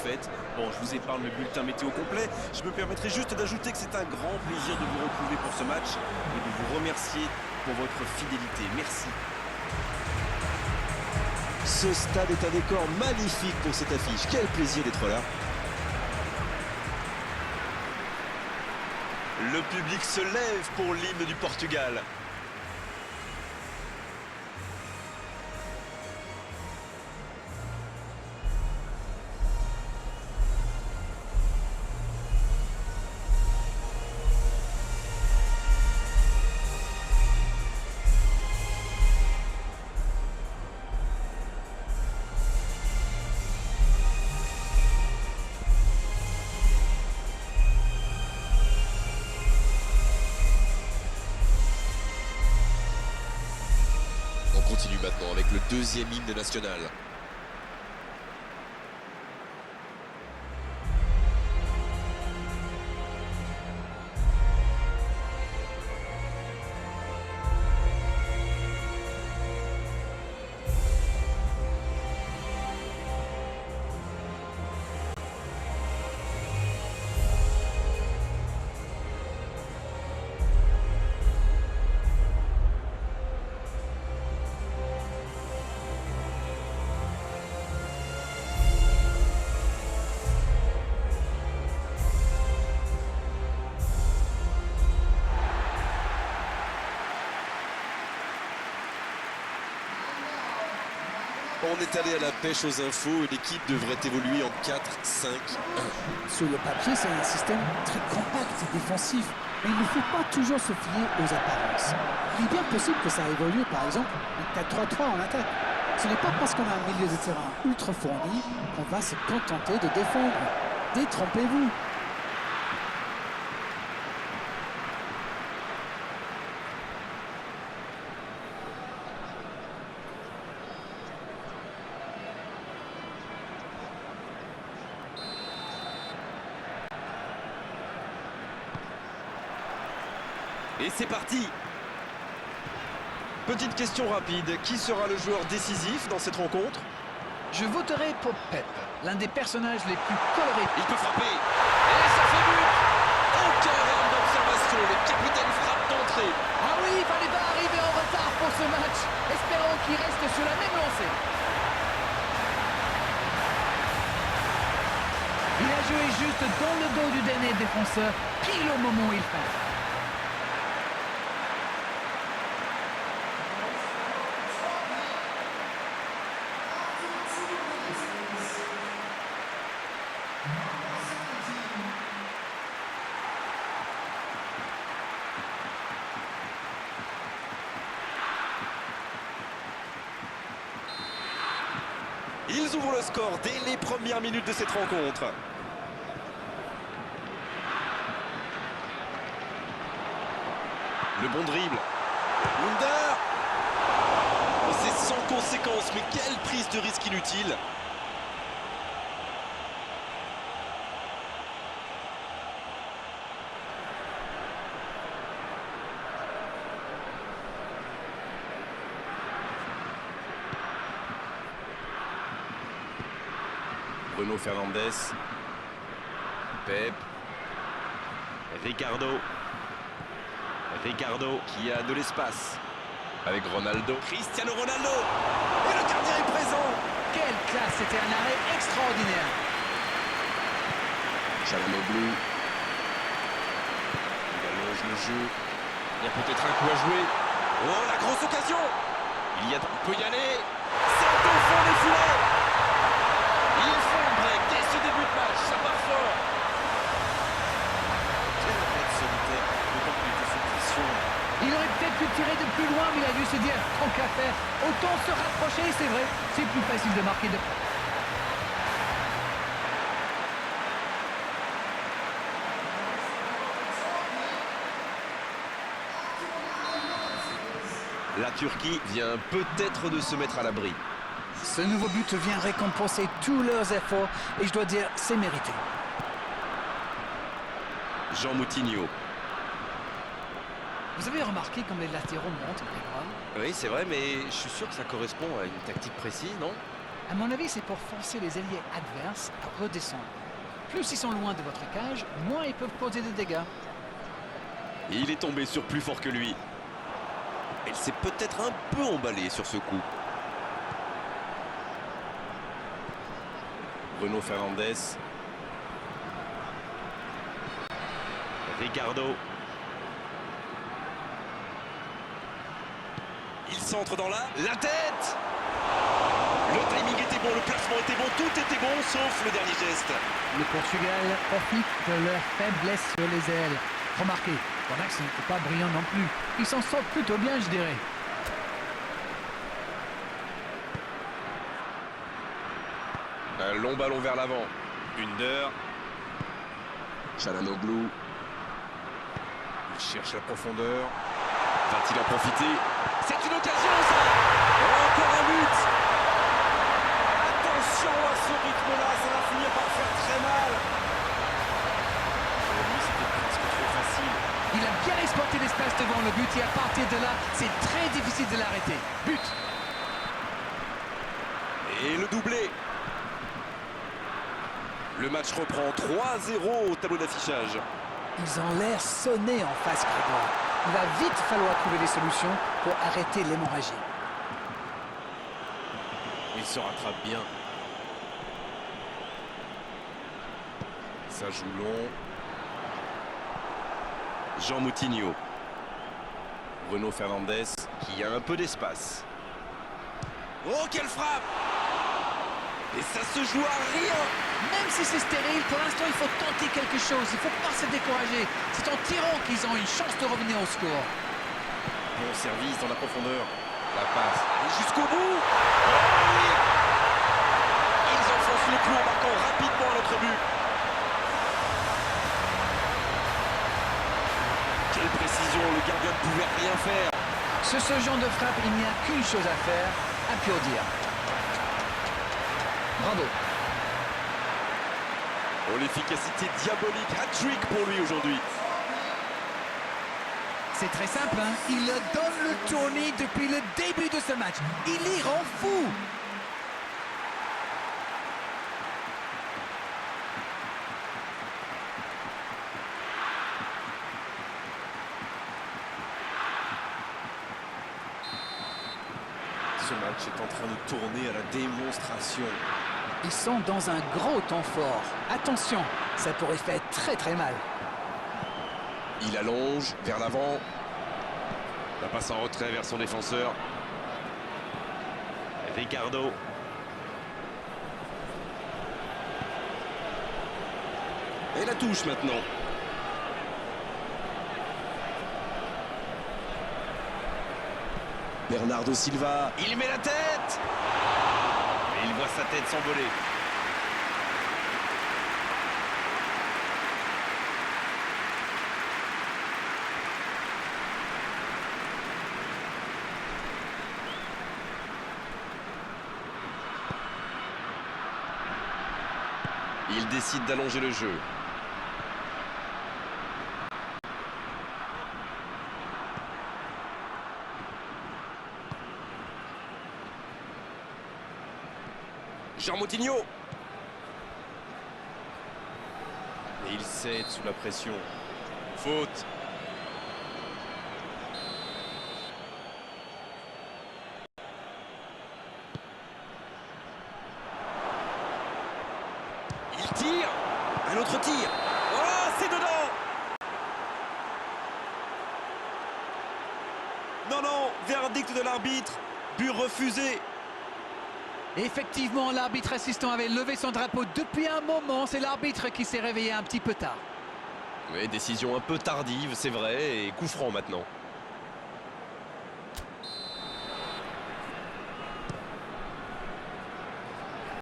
défaite. Bon, je vous épargne le bulletin météo complet. Je me permettrai juste d'ajouter que c'est un grand plaisir de vous retrouver pour ce match et de vous remercier pour votre fidélité. Merci. Ce stade est un décor magnifique pour cette affiche. Quel plaisir d'être là. Le public se lève pour l'hymne du Portugal. On continue maintenant avec le deuxième hymne national. On est allé à la pêche aux infos et l'équipe devrait évoluer en 4-5-1. Sur le papier, c'est un système très compact et défensif, mais il ne faut pas toujours se fier aux apparences. Il est bien possible que ça évolue, par exemple, en 4-3-3 en attaque. Ce n'est pas parce qu'on a un milieu de terrain ultra fourni qu'on va se contenter de défendre. Détrompez-vous. Et c'est parti. Petite question rapide, qui sera le joueur décisif dans cette rencontre? Je voterai pour Pep, l'un des personnages les plus colorés. Il peut frapper. Et ça fait but. Aucun erreur d'observation. Le capitaine frappe d'entrée. Ah oui, il fallait pas arriver en retard pour ce match. Espérons qu'il reste sur la même lancée. Il a joué juste dans le dos du dernier défenseur, pile au moment où il frappe. Ils ouvrent le score dès les premières minutes de cette rencontre. Le bon dribble. Wunder. Oh, c'est sans conséquence, mais quelle prise de risque inutile. Bruno Fernandes. Pep. Ricardo. Ricardo qui a de l'espace. Avec Ronaldo. Cristiano Ronaldo. Et le gardien est présent. Quelle classe, c'était un arrêt extraordinaire. Çalhanoğlu. Il allonge le jeu. Il y a peut-être un coup à jouer. Oh, la grosse occasion. Il peut y aller. C'est au fond des filets. Il fait un break dès ce début de match. Ça part fort. Quel arrêt solitaire. D'autant qu'il était sous pression. Il aurait peut-être pu tirer de plus loin, mais il a dû se dire, tant qu'à faire, autant se rapprocher, c'est vrai. C'est plus facile de marquer de... La Turquie vient peut-être de se mettre à l'abri. Ce nouveau but vient récompenser tous leurs efforts et je dois dire, c'est mérité. Jean Moutinho. Vous avez remarqué comme les latéraux montent, Grégoire? Oui, c'est vrai, mais je suis sûr que ça correspond à une tactique précise, non? À mon avis, c'est pour forcer les ailiers adverses à redescendre. Plus ils sont loin de votre cage, moins ils peuvent causer de dégâts. Et il est tombé sur plus fort que lui. Il s'est peut-être un peu emballé sur ce coup. Bruno Fernandes. Ricardo. Il centre dans la tête. Le timing était bon, le placement était bon, tout était bon, sauf le dernier geste. Le Portugal profite de leur faiblesse sur les ailes. Remarquez, leur axe n'est pas brillant non plus. Ils s'en sortent plutôt bien, je dirais. Un long ballon vers l'avant. Under. Çalhanoğlu. Il cherche la profondeur. Va-t-il en profiter? C'est une occasion, ça! Encore un but! Attention à ce rythme-là, ça va finir par faire très mal. Pour lui, c'était presque trop facile. Il a bien exploité l'espace devant le but et à partir de là, c'est très difficile de l'arrêter. But! Et le doublé. Le match reprend 3-0 au tableau d'affichage. Ils ont l'air sonnés en face, Grégoire. Il va vite falloir trouver des solutions pour arrêter l'hémorragie. Il se rattrape bien. Ça joue long. Jean Moutinho. Bruno Fernandes qui a un peu d'espace. Oh, quelle frappe! Et ça se joue à rien! Même si c'est stérile, pour l'instant, il faut tenter quelque chose. Il ne faut pas se décourager. C'est en tirant qu'ils ont une chance de revenir au score. Bon service dans la profondeur. La passe. Et jusqu'au bout! Oh oui! Ils enfoncent le clou en marquant rapidement notre but. Quelle précision, le gardien ne pouvait rien faire. Sur ce genre de frappe, il n'y a qu'une chose à faire, applaudir. Bravo. Oh, l'efficacité diabolique, hat-trick pour lui aujourd'hui. C'est très simple, hein. Il donne le tournis depuis le début de ce match. Il y rend fou. Ce match est en train de tourner à la démonstration. Ils sont dans un gros temps fort. Attention, ça pourrait faire très très mal. Il allonge vers l'avant. La passe en retrait vers son défenseur. Ricardo. Et la touche maintenant. Bernardo Silva. Il met la tête. Et il voit sa tête s'envoler. Il décide d'allonger le jeu. Jean Moutinho. Et il cède sous la pression. Faute. Il tire. Un autre tir. Oh, c'est dedans. Non, non, verdict de l'arbitre. But refusé. Effectivement, l'arbitre assistant avait levé son drapeau depuis un moment. C'est l'arbitre qui s'est réveillé un petit peu tard. Oui, décision un peu tardive, c'est vrai, et coup franc maintenant.